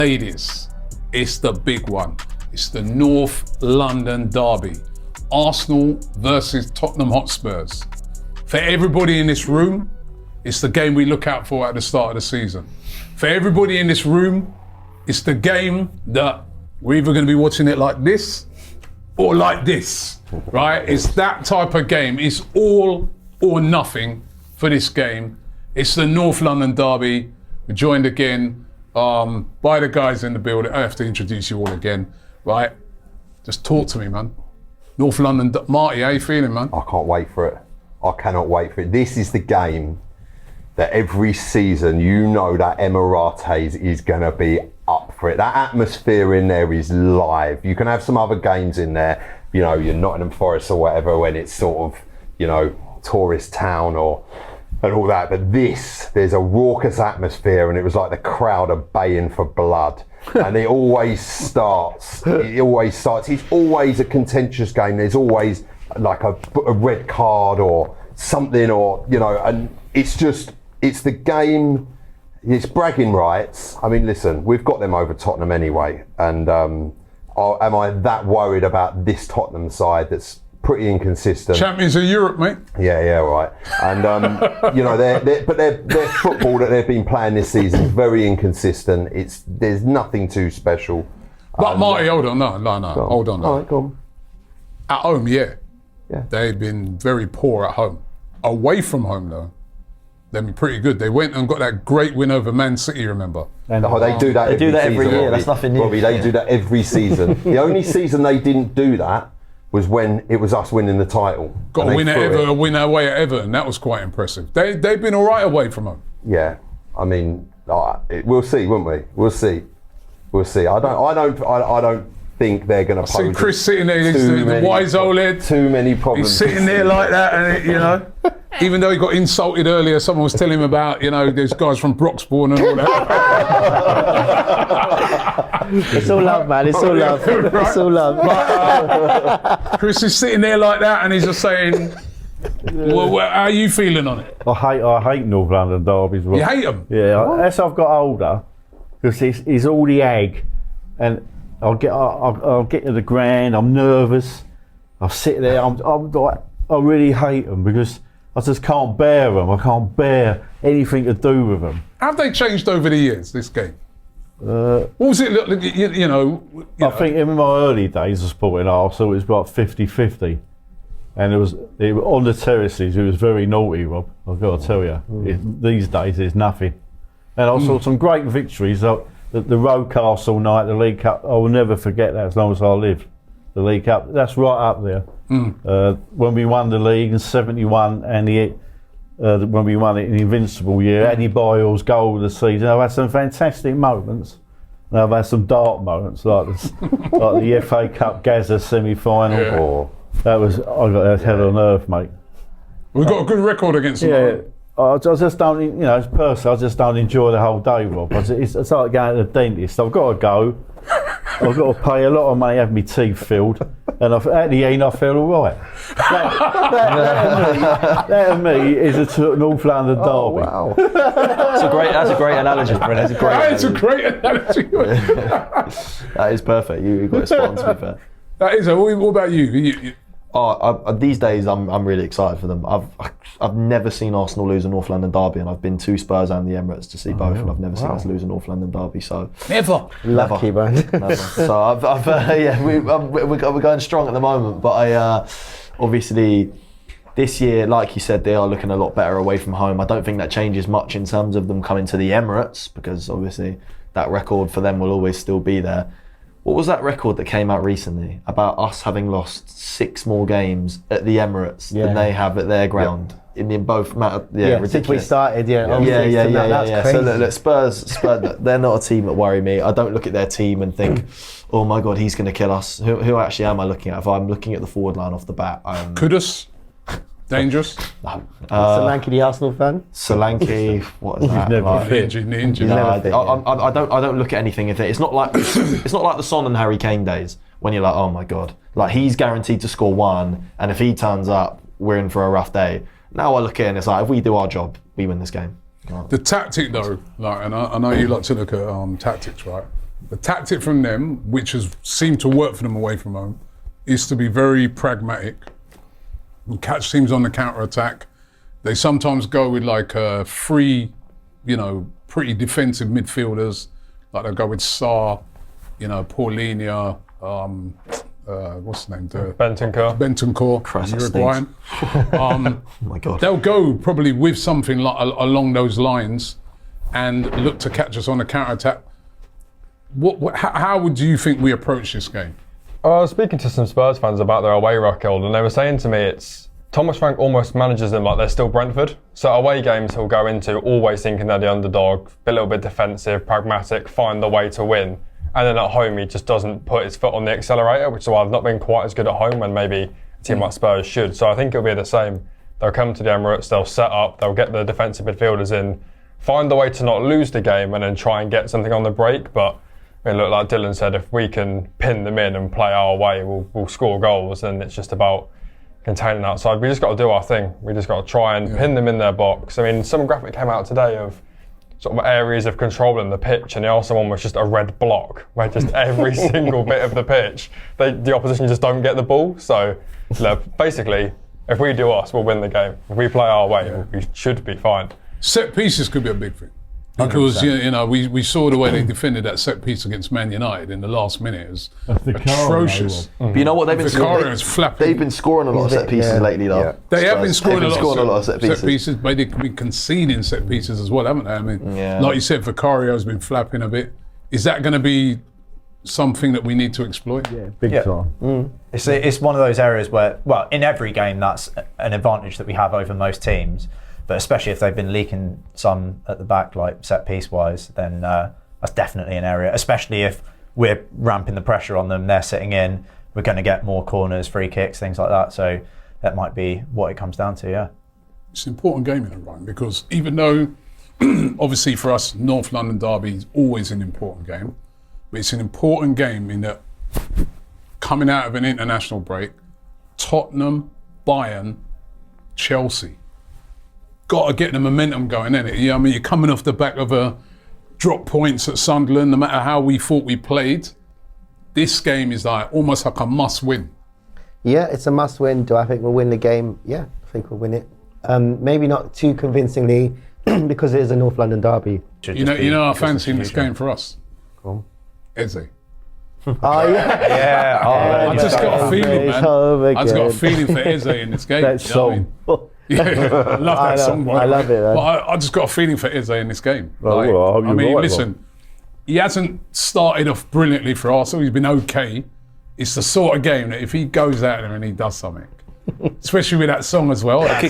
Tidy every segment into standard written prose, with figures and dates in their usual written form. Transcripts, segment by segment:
Ladies, it's the big one. It's the North London derby. Arsenal versus Tottenham Hotspurs. For everybody in this room, it's the game we look out for at the start of the season. For everybody in this room, it's the game that we're either going to be watching it like this or like this, right? It's that type of game. It's all or nothing for this game. It's the North London derby. We're joined again by the guys in the building. I have to introduce you all again, right? Just talk to me, man. North London, Marty, how you feeling, man? I can't wait for it. I cannot wait for it. This is the game that every season, you know that Emirates is going to be up for it. That atmosphere in there is live. You can have some other games in there, you know, your Nottingham Forest or whatever, when it's sort of, you know, tourist town and all that. But there's a raucous atmosphere, and it was like the crowd are baying for blood. And it always starts. It's always a contentious game. There's always like a red card or something, or, you know, and it's the game. It's bragging rights. I mean, listen, we've got them over Tottenham anyway, and am I that worried about this Tottenham side that's pretty inconsistent? Champions of Europe, mate. Yeah, right. And you know, their football that they've been playing this season is very inconsistent. There's nothing too special. But Marty, hold on, no, hold on. All right, go on. At home, yeah. They've been very poor at home. Away from home, though, they've been pretty good. They went and got that great win over Man City, remember? They do that every year. Robbie. That's nothing new. Robbie, they do that every season. The only season they didn't do that was when it was us winning the title. Got a win away at Everton. That was quite impressive. They've been all right away from home. Yeah, I mean, we'll see, won't we? We'll see. I don't think they're going to pose. See Chris sitting there, the wise old head. Too many problems. He's sitting there like that, and you know, even though he got insulted earlier, someone was telling him about, you know, there's guys from Broxbourne and all that. It's all love, man. It's all love. Right. It's all love. But, Chris is sitting there like that, and he's just saying, well, how are you feeling on it? I hate North London derbies. You hate them? Yeah. As I've got older, because it's all the egg, and I'll get to the ground. I'm nervous. I'll sit there. I really hate them because I just can't bear them. I can't bear anything to do with them. Have they changed over the years, this game? What was it? You know. I think in my early days of supporting Arsenal, it was about 50-50. And it was on the terraces, it was very naughty, Rob. I've got to tell you. These days, there's nothing. And I saw some great victories. The Rocastle night, the League Cup, I will never forget that as long as I live. The League Cup, that's right up there. When we won the league in '71, and when we won it in the Invincible year, Eddie Boyle's goal of the season, I've had some fantastic moments. And I've had some dark moments, like the FA Cup Gaza semi-final. Yeah. I got that hell on earth, mate. We've got a good record against them. Yeah. I just don't, you know, as a person, I just don't enjoy the whole day, Rob. It's like going to the dentist. I've got to go. I've got to pay a lot of money, have my teeth filled, and at the end I feel all right. That to me is a North London derby. Oh, wow. That's a great analogy, Brent. That's a great analogy. That is perfect. You got it spot on, to be fair. That is. What about you? These days I'm really excited for them. I've never seen Arsenal lose a North London derby, and I've been to Spurs and the Emirates to see both, and I've never seen us lose a North London derby. So Never. Lucky, man. Never. So we're going strong at the moment, but obviously this year, like you said, they are looking a lot better away from home. I don't think that changes much in terms of them coming to the Emirates, because obviously that record for them will always still be there. What was that record that came out recently about us having lost 6 more games at the Emirates than they have at their ground? In both matter, ridiculous. Since we started, That's crazy. So look, Spurs, they're not a team that worry me. I don't look at their team and think, oh my God, he's going to kill us. Who actually am I looking at? If I'm looking at the forward line off the bat, Kudus, dangerous. Solanke, the Arsenal fan. Solanke, what is that? Injured. I don't look at anything. It's not like the Son and Harry Kane days when you're like, oh my God, like he's guaranteed to score 1, and if he turns up, we're in for a rough day. Now I look at it and it's like, if we do our job, we win this game. The tactic though, like, and I know you like to look at tactics, right? The tactic from them, which has seemed to work for them away from home, is to be very pragmatic and catch teams on the counter-attack. They sometimes go with like three, pretty defensive midfielders. Like they'll go with Sarr, Paulinho, what's his name? Bentancur, Uruguayan. Oh my God. They'll go probably with something along those lines and look to catch us on the counter-attack. How would you think we approach this game? I was speaking to some Spurs fans about their away record, and they were saying to me Thomas Frank almost manages them like they're still Brentford. So away games he'll go into always thinking they're the underdog, be a little bit defensive, pragmatic, find the way to win. And then at home he just doesn't put his foot on the accelerator, which is why I've not been quite as good at home when maybe a team like Spurs should. So I think it'll be the same. They'll come to the Emirates, they'll set up, they'll get the defensive midfielders in, find the way to not lose the game and then try and get something on the break. But look, like Dylan said, if we can pin them in and play our way, we'll score goals, and it's just about containing outside. We just got to do our thing. We just got to try and pin them in their box. I mean, some graphic came out today of sort of areas of control in the pitch, and the Arsenal one was just a red block where just every single bit of the pitch, the opposition just don't get the ball. So, basically, if we do us, we'll win the game. If we play our way, we should be fine. Set pieces could be a big thing. Because we saw the way they defended that set piece against Man United in the last minute. It was atrocious. But you know what, they've been scoring a lot of set pieces lately, though. Yeah. They have been scoring a lot of set pieces, but they've been conceding set pieces as well, haven't they? I mean, like you said, Vicario's been flapping a bit. Is that going to be something that we need to exploit? Yeah, big time. It's one of those areas where, well, in every game, that's an advantage that we have over most teams. But especially if they've been leaking some at the back, like set piece wise, then that's definitely an area. Especially if we're ramping the pressure on them, they're sitting in, we're going to get more corners, free kicks, things like that. So that might be what it comes down to. Yeah, it's an important game in a run, because even though obviously for us North London derby is always an important game, but it's an important game in that coming out of an international break, Tottenham, Bayern, Chelsea. Got to get the momentum going, innit? I mean, you're coming off the back of a drop points at Sunderland. No matter how we thought we played, this game is almost like a must-win. Yeah, it's a must-win. Do I think we'll win the game? Yeah, I think we'll win it. Maybe not too convincingly because it is a North London derby. You know, I fancy in this game for us. Cool. Eze. Oh yeah. I just got a feeling, man. I just got a feeling for Eze in this game. That song. Yeah, I love that song. I love it, man. But I just got a feeling for Eze in this game. I hope you're right, listen, he hasn't started off brilliantly for Arsenal. He's been okay. It's the sort of game that if he goes out there and he does something, especially with that song as well, That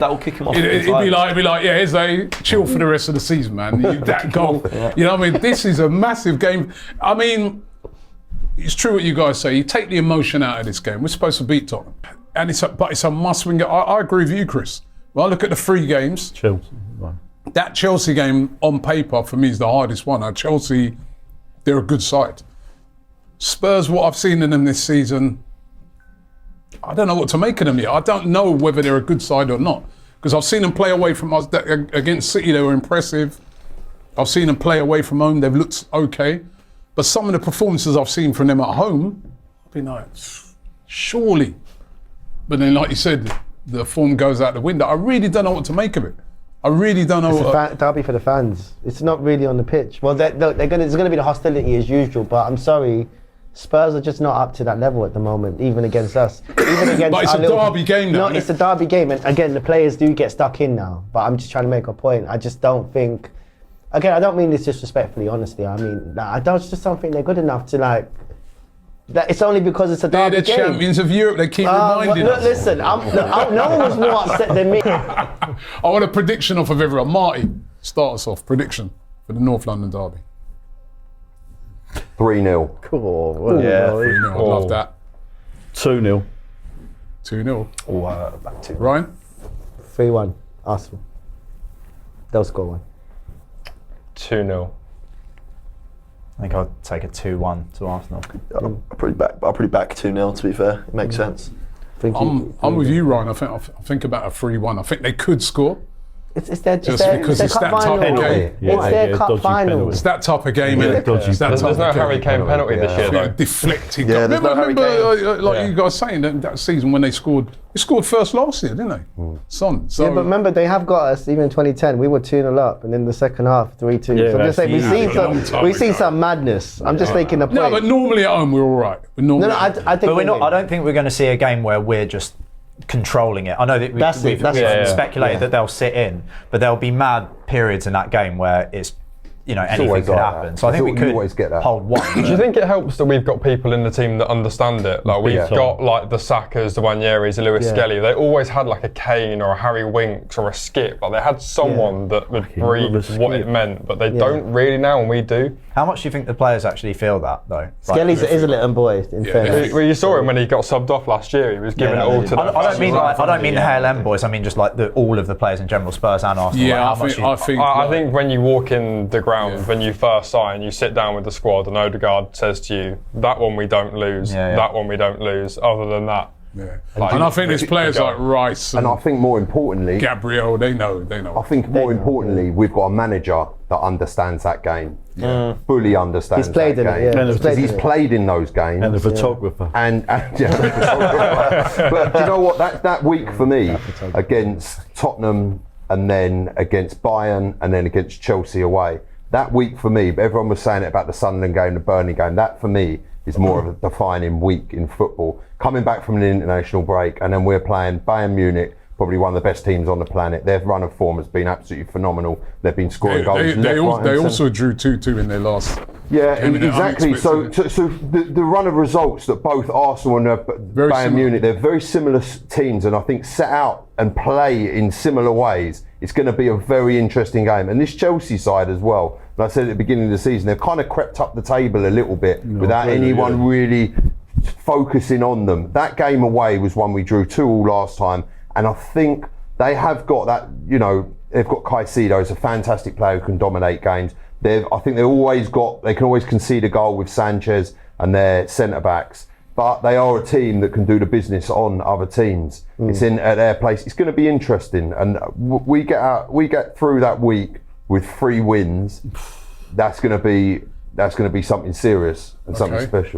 will kick him off. It'd be like, yeah, Eze, chill for the rest of the season, man. That goal, you know what I mean? This is a massive game. I mean, it's true what you guys say. You take the emotion out of this game. We're supposed to beat Tottenham. And it's a must-win game. I agree with you, Chris. Well, I look at the 3 games. Chelsea. That Chelsea game on paper for me is the hardest one. Chelsea, they're a good side. Spurs, what I've seen in them this season, I don't know what to make of them yet. I don't know whether they're a good side or not, because I've seen them play away from us. Against City, they were impressive. I've seen them play away from home. They've looked okay. But some of the performances I've seen from them at home, I've been like, surely. But then, like you said, the form goes out the window. I really don't know what to make of it. I really don't know. It's a derby for the fans. It's not really on the pitch. Well, there's going to be the hostility as usual, but I'm sorry, Spurs are just not up to that level at the moment, even against us. Even against but it's a derby game now. No, it's a derby game, and again, the players do get stuck in now. But I'm just trying to make a point. I just don't think. Again, I don't mean this disrespectfully, honestly. I mean, I just don't think they're good enough to like. It's only because it's a derby game. They're the champions of Europe. They keep reminding us. Listen, no one was more upset than me. I want a prediction off of everyone. Marty, start us off. Prediction for the North London derby. 3-0. Cool. Yeah. 3-0. I love that. 2-0. 2-0. Back to Ryan? 3-1. Arsenal. They'll score one. 2-0. I think I'll take a 2-1 to Arsenal. I'll probably back 2-0, to be fair. It makes sense. I'm with you, Ryan. I think about a 3-1. I think they could score. It's their Just their, because it's their it's that cup type of final. game. It's their cup dodgy final. penalty. It's that type of game. Yeah, innit? dodgy It's that penalty. type There's no of game. Harry Kane penalty this year, though. Deflecting. Yeah, there's no Harry like Yeah. you guys saying that season when they scored first last year, didn't they? Son. So Yeah, but remember they have got us. Even in 2010, we were 2-0 up, and in the second half, 3-2. Yeah, so I'm just saying we've that's seen a long some, time we've seen ago. some madness. I'm just making a point. no, but normally at home we're all right. no, I think. But we're not. we I don't think we're going to see a game where we're just controlling it. I know that That's it, we've that's speculated that they'll sit in, but there'll be mad periods in that game where it's anything always could like happen. that. So I think we You could always get that. hold one. Do you think it helps that we've got people in the team that understand it? Like we've Yeah. got like the Sakas, the Wanieris, the Lewis Yeah. Skelly. They always had like a Kane or a Harry Winks or a Skip. Like they had someone that would breathe Lewis what Skip. it meant, but they don't really now, and we do. How much do you think the players actually feel that though? Skelly's is a little boy. In fairness. Well, you saw him when he got subbed off last year. He was giving it all to the. I don't mean the HLM boys. I mean just like all of the players in general, Spurs and Arsenal. Yeah, like, how much I think when you walk in the ground, when you first sign, you sit down with the squad, and Odegaard says to you, "That one we don't lose. Yeah, yeah. That one we don't lose. Other than that." Yeah. And I think there's players like Rice And and I think more importantly, Gabriel. They know. I think more importantly, we've got a manager that understands that game. Fully understands He's played that in it, game. yeah. And He's played He's in it. played in those games. And the photographer. And but do you know what? That week for me against Tottenham and then against Bayern and then against Chelsea away. That week for me, everyone was saying it about the Sunderland game, the Burnley game. That for me is more of a defining week in football. Coming back from an international break, and then we're playing Bayern Munich, probably one of the best teams on the planet. Their run of form has been absolutely phenomenal. They've been scoring goals. They also drew 2-2 in their last. Yeah, game. exactly. So the run of results that both Arsenal and Very Bayern similar. Munich, they're very similar teams, and I think set out and play in similar ways. It's going to be a very interesting game. And this Chelsea side as well, like I said at the beginning of the season, they've kind of crept up the table a little bit without anyone really focusing on them. That game away was one we drew 2-2 last time, and I think they have got that, they've got Caicedo, who's a fantastic player who can dominate games. I think they can always concede a goal with Sanchez and their centre-backs, but they are a team that can do the business on other teams. It's at their place. It's going to be interesting, and we get through that week with 3 wins. That's going to be something serious and something special.